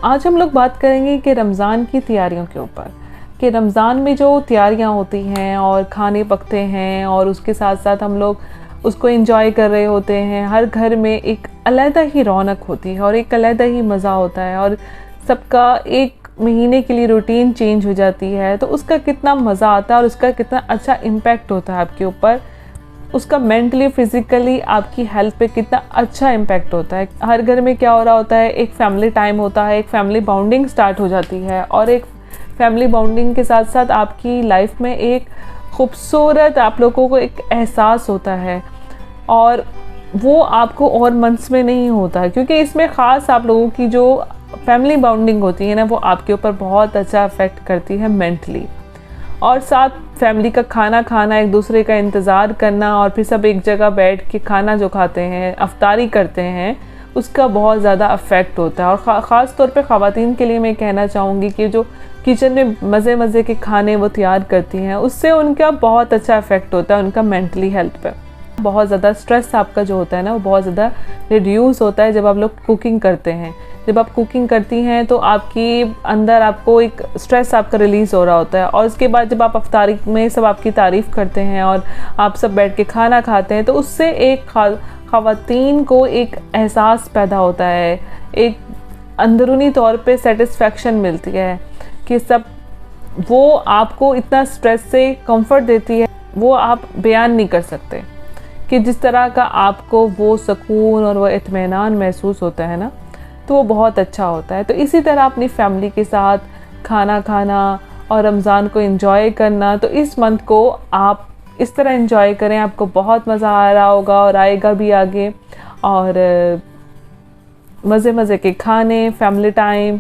आज हम लोग बात करेंगे कि रमज़ान की तैयारियों के ऊपर, कि रमज़ान में जो तैयारियां होती हैं और खाने पकते हैं और उसके साथ साथ हम लोग उसको एंजॉय कर रहे होते हैं। हर घर में एक अलग ही रौनक होती है और एक अलग ही मज़ा होता है और सबका एक महीने के लिए रूटीन चेंज हो जाती है, तो उसका कितना मज़ा आता है और उसका कितना अच्छा इम्पैक्ट होता है आपके ऊपर, उसका मेंटली फिज़िकली आपकी हेल्थ पे कितना अच्छा इम्पैक्ट होता है। हर घर में क्या हो रहा होता है, एक फैमिली टाइम होता है, एक फैमिली बॉन्डिंग स्टार्ट हो जाती है और एक फैमिली बॉन्डिंग के साथ साथ आपकी लाइफ में एक खूबसूरत आप लोगों को एक एहसास होता है और वो आपको और मंथ्स में नहीं होता है, क्योंकि इसमें ख़ास आप लोगों की जो फैमिली बॉन्डिंग होती है ना, वो आपके ऊपर बहुत अच्छा अफेक्ट करती है मेंटली। और साथ फैमिली का खाना खाना, एक दूसरे का इंतज़ार करना और फिर सब एक जगह बैठ के खाना जो खाते हैं, अफ्तारी करते हैं, उसका बहुत ज़्यादा अफेक्ट होता है। और ख़ास तौर पे ख़वातीन के लिए मैं कहना चाहूँगी कि जो किचन में मज़े मज़े के खाने वो तैयार करती हैं, उससे उनका बहुत अच्छा इफ़ेक्ट होता है उनका मेंटली हेल्थ पे। बहुत ज़्यादा स्ट्रेस आपका जो होता है ना, वो बहुत ज़्यादा रिड्यूस होता है जब आप लोग कुकिंग करते हैं। जब आप कुकिंग करती हैं तो आपकी अंदर आपको एक स्ट्रेस आपका रिलीज़ हो रहा होता है और उसके बाद जब आप अफ्तारी में सब आपकी तारीफ़ करते हैं और आप सब बैठ के खाना खाते हैं, तो उससे एक ख़वातीन को एक एहसास पैदा होता है, एक अंदरूनी तौर पे सेटिस्फेक्शन मिलती है कि सब वो आपको इतना स्ट्रेस से कंफर्ट देती है, वो आप बयान नहीं कर सकते कि जिस तरह का आपको वो सुकून और वो इत्मीनान महसूस होता है ना, तो वो बहुत अच्छा होता है। तो इसी तरह अपनी फैमिली के साथ खाना खाना और रमज़ान को एंजॉय करना, तो इस मंथ को आप इस तरह एंजॉय करें, आपको बहुत मज़ा आ रहा होगा और आएगा भी आगे। और मज़े मज़े के खाने, फैमिली टाइम।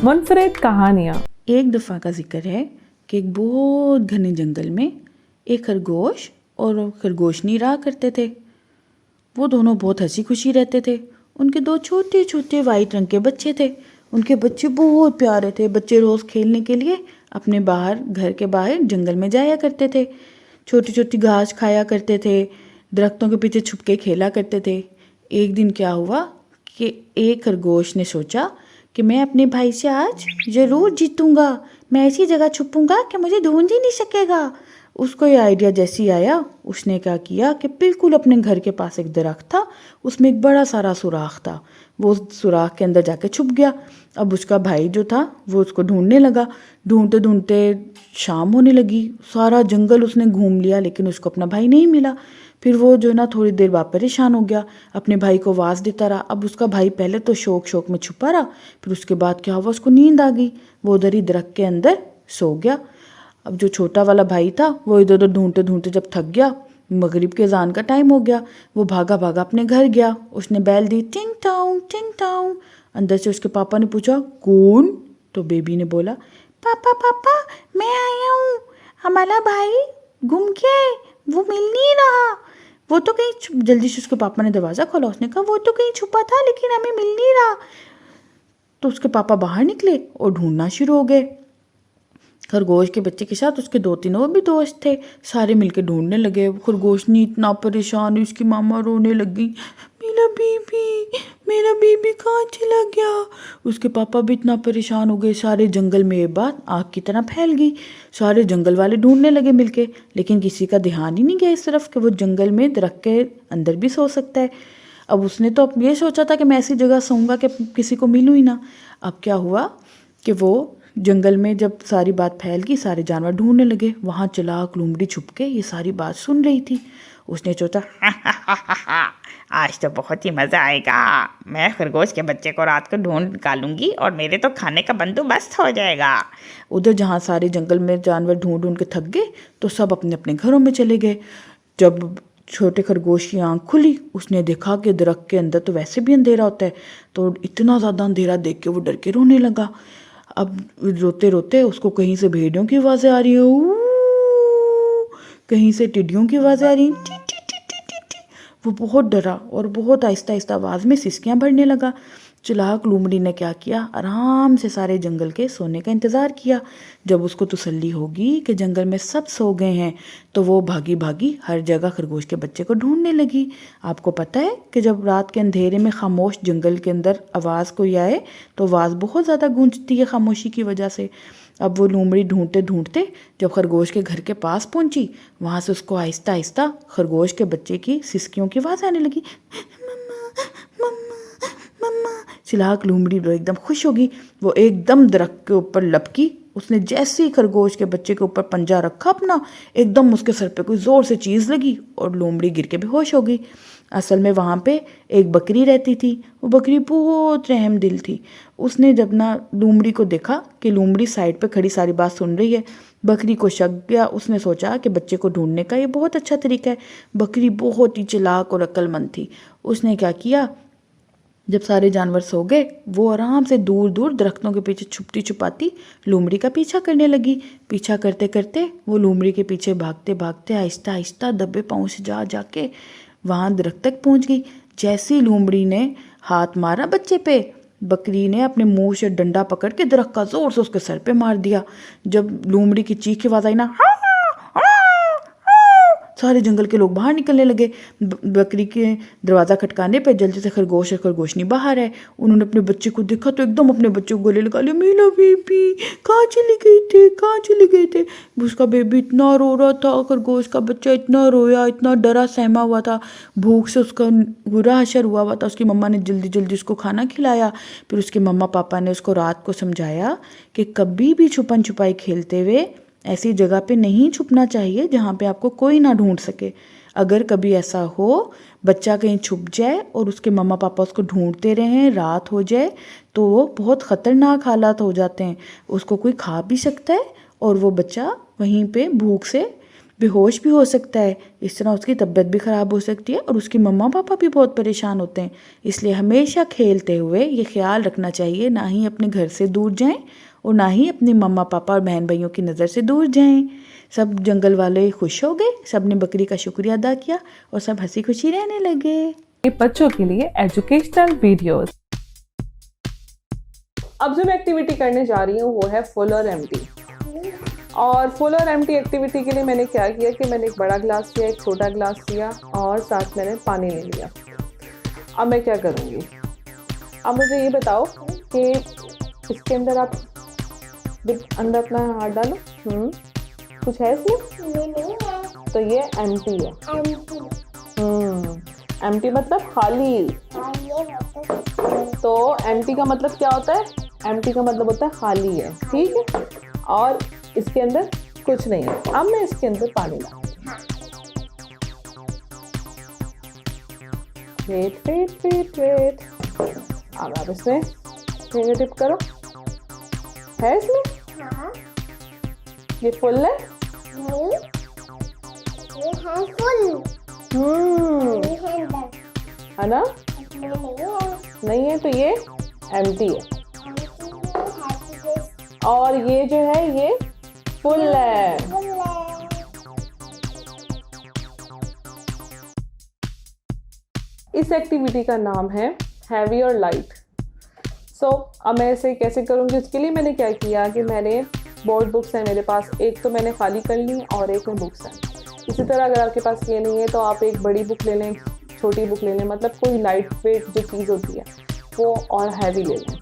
मुनफरिद कहानियाँ। एक दफ़ा का जिक्र है कि एक बहुत घने जंगल में एक खरगोश और खरगोशनी रहा करते थे। वो दोनों बहुत हंसी खुशी रहते थे। उनके दो छोटे छोटे वाइट रंग के बच्चे थे। उनके बच्चे बहुत प्यारे थे। बच्चे रोज़ खेलने के लिए अपने घर के बाहर जंगल में जाया करते थे। छोटी छोटी घास खाया करते थे, दरख्तों के पीछे छुप के खेला करते थे। एक दिन क्या हुआ कि एक खरगोश ने सोचा कि मैं अपने भाई से आज ज़रूर जीतूंगा। मैं ऐसी जगह छुपूंगा कि मुझे ढूंढ ही नहीं सकेगा। उसको ये आइडिया जैसी आया, उसने क्या किया कि बिल्कुल अपने घर के पास एक दरख्त था, उसमें एक बड़ा सारा सुराख था। वो सुराख के अंदर जाके छुप गया। अब उसका भाई जो था वो उसको ढूंढने लगा। ढूंढते ढूंढते शाम होने लगी। सारा जंगल उसने घूम लिया, लेकिन उसको अपना भाई नहीं मिला। फिर वो जो है ना थोड़ी देर बाद परेशान हो गया, अपने भाई को आवाज़ देता रहा। अब उसका भाई पहले तो शौक में छुपा रहा, फिर उसके बाद क्या हुआ, उसको नींद आ गई। वो उधर ही दरख्त के अंदर सो गया। अब जो छोटा वाला भाई था वो इधर उधर ढूंढते ढूंढते जब थक गया, मगरिब के अज़ान का टाइम हो गया, वो भागा भागा अपने घर गया। उसने बैल दी, टिंग टाउं टिंग टाउं। अंदर से उसके पापा ने पूछा, कौन? तो बेबी ने बोला, पापा पापा मैं आया हूँ, हमारा भाई गुम गया है, वो मिल नहीं रहा। वो तो कहीं जल्दी से उसके पापा ने दरवाज़ा खोला। उसने कहा, वो तो कहीं छुपा था लेकिन हमें मिल नहीं रहा। तो उसके पापा बाहर निकले और ढूंढना शुरू हो गए। खरगोश के बच्चे के साथ उसके 2-3 और भी दोस्त थे। सारे मिलके ढूंढने लगे। खरगोशनी इतना परेशान हुई, उसकी मामा रोने लगी, मेरा बेबी कहाँ चला गया। उसके पापा भी इतना परेशान हो गए। सारे जंगल में ये बात आग की तरह फैल गई। सारे जंगल वाले ढूंढने लगे मिलके, लेकिन किसी का ध्यान ही नहीं गया इस तरफ कि वो जंगल में दरख्त के अंदर भी सो सकता है। अब उसने तो ये सोचा था कि मैं ऐसी जगह सोऊंगा कि किसी को मिलूँ ही ना। अब क्या हुआ कि वो जंगल में जब सारी बात फैल गई, सारे जानवर ढूंढने लगे। वहाँ चालाक लोमड़ी छुप के ये सारी बात सुन रही थी। उसने सोचा, आज तो बहुत ही मज़ा आएगा। मैं खरगोश के बच्चे को रात को ढूंढ निकालूंगी और मेरे तो खाने का बंदोबस्त हो जाएगा। उधर जहाँ सारे जंगल में जानवर ढूंढ ढूंढ के थक गए, तो सब अपने अपने घरों में चले गए। जब छोटे खरगोश की आँख खुली, उसने देखा कि दरख्त के अंदर तो वैसे भी अंधेरा होता है, तो इतना ज़्यादा अंधेरा देख के वो डर के रोने लगा। अब रोते रोते उसको कहीं से भेड़ियों की आवाज़ें आ रही हैं, कहीं से टिड्डियों की आवाज़ें आ रही हैं, T T T T T T. वो बहुत डरा और बहुत आहिस्ता आहिस्ता आवाज़ में सिसकियाँ भरने लगा। चालाक लोमड़ी ने क्या किया, आराम से सारे जंगल के सोने का इंतज़ार किया। जब उसको तसल्ली होगी कि जंगल में सब सो गए हैं तो वो भागी भागी हर जगह खरगोश के बच्चे को ढूंढने लगी। आपको पता है कि जब रात के अंधेरे में खामोश जंगल के अंदर आवाज़ कोई आए तो आवाज़ बहुत ज़्यादा गूंजती है खामोशी की वजह से। अब वो लोमड़ी ढूंढते ढूंढते जब खरगोश के घर के पास पहुंची, वहाँ से उसको आहिस्ता आहिस्ता खरगोश के बच्चे की सिसकियों की आवाज़ आने लगी। मम्मा मम्मा मम्मा। चालाक लोमड़ी एकदम खुश होगी, वो एकदम दरख्त के ऊपर लपकी। उसने जैसे ही खरगोश के बच्चे के ऊपर पंजा रखा अपना, एकदम उसके सर पे कोई ज़ोर से चीज़ लगी और लोमड़ी गिर के बेहोश हो गई। असल में वहाँ पे एक बकरी रहती थी। वो बकरी बहुत रहम दिल थी। उसने जब ना लोमड़ी को देखा कि लोमड़ी साइड पे खड़ी सारी बात सुन रही है, बकरी को शक गया। उसने सोचा कि बच्चे को ढूंढने का ये बहुत अच्छा तरीका है। बकरी बहुत ही चालाक और अक्लमंद थी। उसने क्या किया, जब सारे जानवर सो गए, वो आराम से दूर दूर दरख्तों के पीछे छुपती छुपाती लोमड़ी का पीछा करने लगी। पीछा करते करते वो लोमड़ी के पीछे भागते भागते आहिस्ता आहिस्ता दबे पाँव से जाके वहाँ दरख्त तक पहुँच गई। जैसे ही लोमड़ी ने हाथ मारा बच्चे पे, बकरी ने अपने मुंह से डंडा पकड़ के दरख्त का जोर से उसके सर पे मार दिया। जब लोमड़ी की चीख की आवाज़ आई ना, सारे जंगल के लोग बाहर निकलने लगे। बकरी के दरवाज़ा खटकाने पे जल्दी से खरगोश और खरगोशनी बाहर है। उन्होंने अपने बच्चे को देखा तो एकदम अपने बच्चे को गले लगा लिया। मेरा बेबी कहाँ चले गए थे, कहाँ चले गए थे। उसका बेबी इतना रो रहा था, खरगोश का बच्चा इतना रोया, इतना डरा सहमा हुआ था, भूख से उसका बुरा असर हुआ था। उसकी मम्मा ने जल्दी जल्दी उसको खाना खिलाया। फिर उसके मम्मा पापा ने उसको रात को समझाया कि कभी भी छुपन छुपाई खेलते हुए ऐसी जगह पे नहीं छुपना चाहिए जहाँ पे आपको कोई ना ढूंढ सके। अगर कभी ऐसा हो बच्चा कहीं छुप जाए और उसके मम्मा पापा उसको ढूंढते रहें, रात हो जाए, तो वो बहुत ख़तरनाक हालात हो जाते हैं। उसको कोई खा भी सकता है और वो बच्चा वहीं पे भूख से बेहोश भी हो सकता है। इस तरह उसकी तबीयत भी ख़राब हो सकती है और उसके मम्मा पापा भी बहुत परेशान होते हैं। इसलिए हमेशा खेलते हुए ये ख्याल रखना चाहिए, ना ही अपने घर से दूर जाएं और ना ही अपने मम्मा पापा और बहन भाइयों की नज़र से दूर जाएं। सब जंगल वाले खुश हो गए, सब ने बकरी का शुक्रिया अदा किया और सब हंसी खुशी रहने लगे। ये बच्चों के लिए एजुकेशनल वीडियोस। अब जो मैं एक्टिविटी करने जा रही हूँ वो है फुल और एम्प्टी। और फुल और एम्प्टी एक्टिविटी के लिए मैंने क्या किया कि मैंने एक बड़ा ग्लास लिया, एक छोटा ग्लास लिया और साथ मैंने पानी ले लिया। अब मैं क्या करूँगी, अब मुझे ये बताओ कि इसके अंदर आप अंदर अपना हाथ डालो। कुछ है इसमें? नहीं है। तो ये एम्प्टी है। एम्प्टी मतलब खाली। तो एम्प्टी का मतलब क्या होता है? एम्प्टी का मतलब होता है खाली है, ठीक है। और इसके अंदर कुछ नहीं है। अब मैं इसके अंदर पानी डालूंगी। वेट। अब आप इसमें फिंगर टिप करो। है इसमें? हाँ। ये फुल है? नहीं, ये है फुल। है ना? नहीं है तो ये एम्प्टी है। और ये जो है ये फुल है। इस एक्टिविटी का नाम है हैवी और लाइट। अब मैं इसे कैसे करूँगी, उसके लिए मैंने क्या किया कि मैंने बोर्ड बुक्स हैं मेरे पास, एक तो मैंने खाली कर ली और एक में बुक्स हैं। इसी तरह अगर आपके पास ये नहीं है तो आप एक बड़ी बुक ले लें, छोटी बुक ले लें, मतलब कोई लाइट वेट जो चीज़ होती है वो, और हैवी ले लें,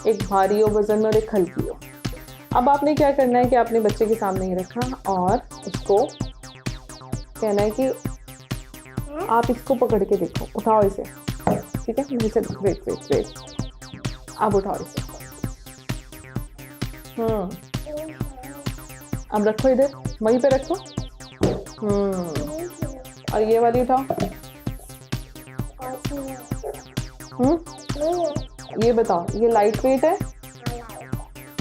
एक भारी हो वजन में और एक हल्की हो। अब आपने क्या करना है कि आपने बच्चे के सामने ही रखा और उसको कहना है कि आप इसको पकड़ के देखो, उठाओ इसे, ठीक है। मुझे वेट अब उठाओ इसे। अब रखो इधर, वहीं पे रखो। और ये वाली उठाओ। ये बताओ, ये लाइट वेट है,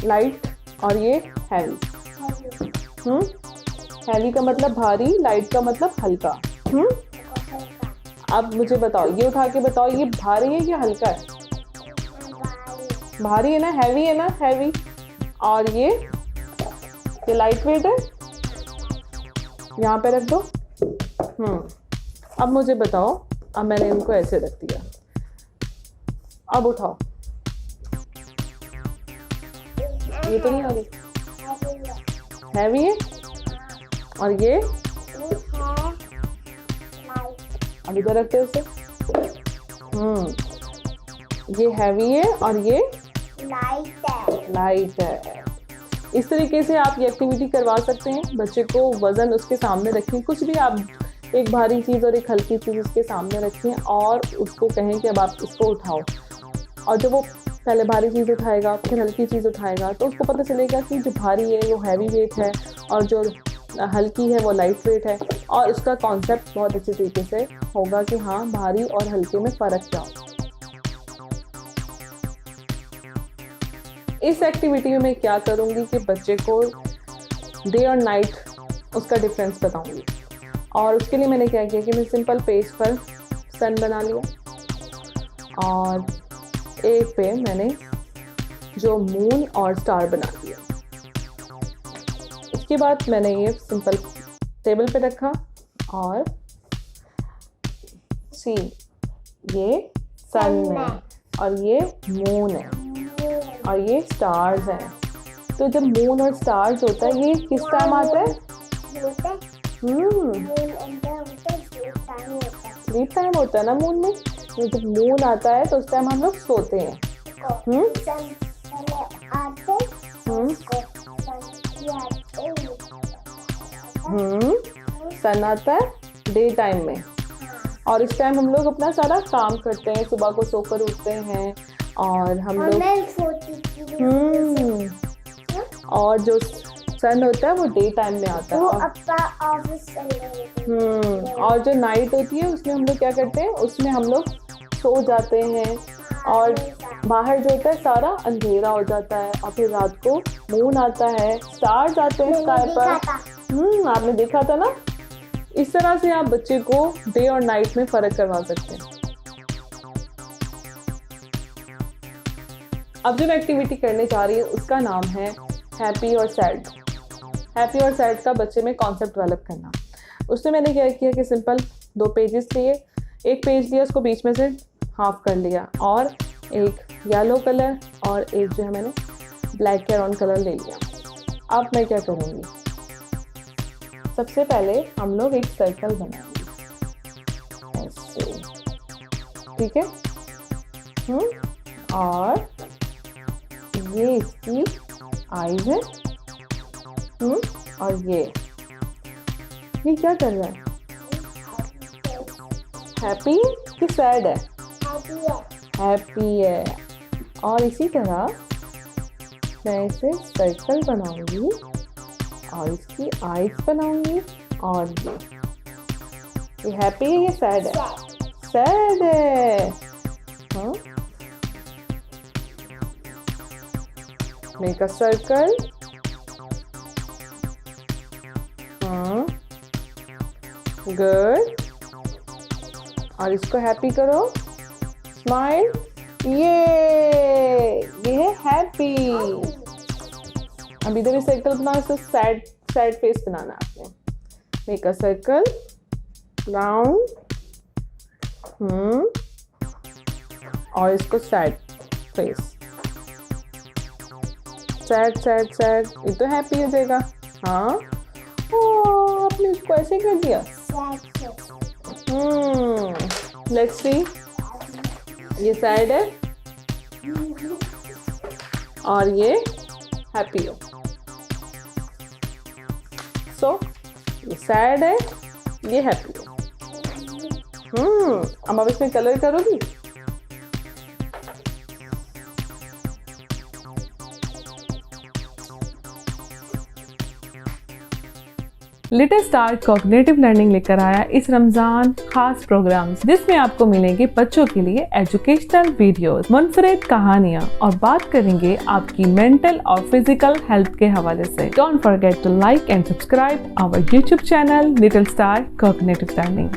लाइट, और ये हैवी। हैवी का मतलब भारी, लाइट का मतलब हल्का। अब मुझे बताओ, ये उठा के बताओ, ये भारी है या हल्का है? भारी है ना, हैवी है ना, हैवी। और ये लाइट वेट है, यहाँ पे रख दो। अब मुझे बताओ, अब मैंने इनको ऐसे रख दिया, अब उठाओ, ये तो नहीं आ रही, हैवी है। और ये अब इधर रखते हैं उसे। ये हैवी है और ये लाइट है। इस तरीके से आप ये एक्टिविटी करवा सकते हैं, बच्चे को वजन उसके सामने रखें, कुछ भी आप एक भारी चीज़ और एक हल्की चीज़ उसके सामने रखें और उसको कहें कि अब आप इसको उठाओ। और जब वो पहले भारी चीज़ उठाएगा फिर हल्की चीज़ उठाएगा तो उसको पता चलेगा कि जो भारी है वो हैवी वेट है और जो हल्की है वो लाइट वेट है, और उसका कॉन्सेप्ट बहुत अच्छे तरीके से होगा कि हाँ भारी और हल्के में फ़र्क क्या होता है। इस एक्टिविटी में मैं क्या करूँगी कि बच्चे को डे और नाइट उसका डिफरेंस बताऊँगी। और उसके लिए मैंने क्या किया कि मैं सिंपल पेज पर सन बना लिया और एक पे मैंने जो मून और स्टार बना दिया। उसके बाद मैंने ये सिंपल टेबल पे रखा और सी ये सन है और ये मून है और ये स्टार्स हैं। तो जब मून और स्टार्स होता है ये किस टाइम आता है? स्लीप टाइम होता है ना मून में। तो जब मून आता है तो उस टाइम हम लोग सोते हैं। सन आता है डे टाइम में और इस टाइम हम लोग अपना सारा काम करते हैं, सुबह को सोकर उठते हैं और हम लोग और जो सन होता है वो डे टाइम में आता है और जो नाइट होती है उसमें हम लोग क्या करते हैं, उसमें हम लोग सो जाते हैं और बाहर जो होता है सारा अंधेरा हो जाता है और फिर रात को मून आता है, स्टार्स आते हैं स्काई पर। आपने देखा था ना। इस तरह से आप बच्चे को डे और नाइट में फर्क करवा सकते हैं। अब जो मैं एक्टिविटी करने जा रही हूँ उसका नाम है हैप्पी और सैड। हैप्पी और सैड का बच्चे में कॉन्सेप्ट डेवलप करना। उसमें मैंने क्या किया कि सिंपल 2 पेजेस लिए, एक पेज लिया उसको बीच में से हाफ कर लिया और एक येलो कलर और एक जो है मैंने ब्लैक कैरॉन कलर ले लिया। अब मैं क्या करूँगी, सबसे पहले हम लोग एक सर्कल बनाएंगे ऐसे, ठीक है। और ये इसकी आईज है और ये क्या कर रहा है? हैप्पी कि सैड है? हैप्पी है। और इसी तरह मैं इसे सर्कल बनाऊंगी और इसकी आईज बनाऊंगी और ये हैप्पी है, ये सैड है? सैड है। Make a circle. गुड। और इसको हैप्पी करो, स्माइल। ये है हैप्पी। अब इधर भी सर्कल बनाओ, इसको सैड फेस बनाना है आपने। मेक अ सर्कल, राउंड, और इसको sad face. Sad sad sad, ये तो हैप्पी हो जाएगा। हाँ, आपने इसको ऐसे कर दिया। लेट्स सी, ये सैड है और ये हैप्पी हो। सो ये सैड है, ये हैप्पी हो। अब आप इसमें कलर करोगी। लिटिल स्टार कॉग्निटिव लर्निंग लेकर आया इस रमजान खास प्रोग्राम, जिसमें आपको मिलेंगे बच्चों के लिए एजुकेशनल वीडियोस, मुनफरिद कहानियाँ और बात करेंगे आपकी मेंटल और फिजिकल हेल्थ के हवाले से। Don't forget to like and subscribe our YouTube channel little star cognitive learning.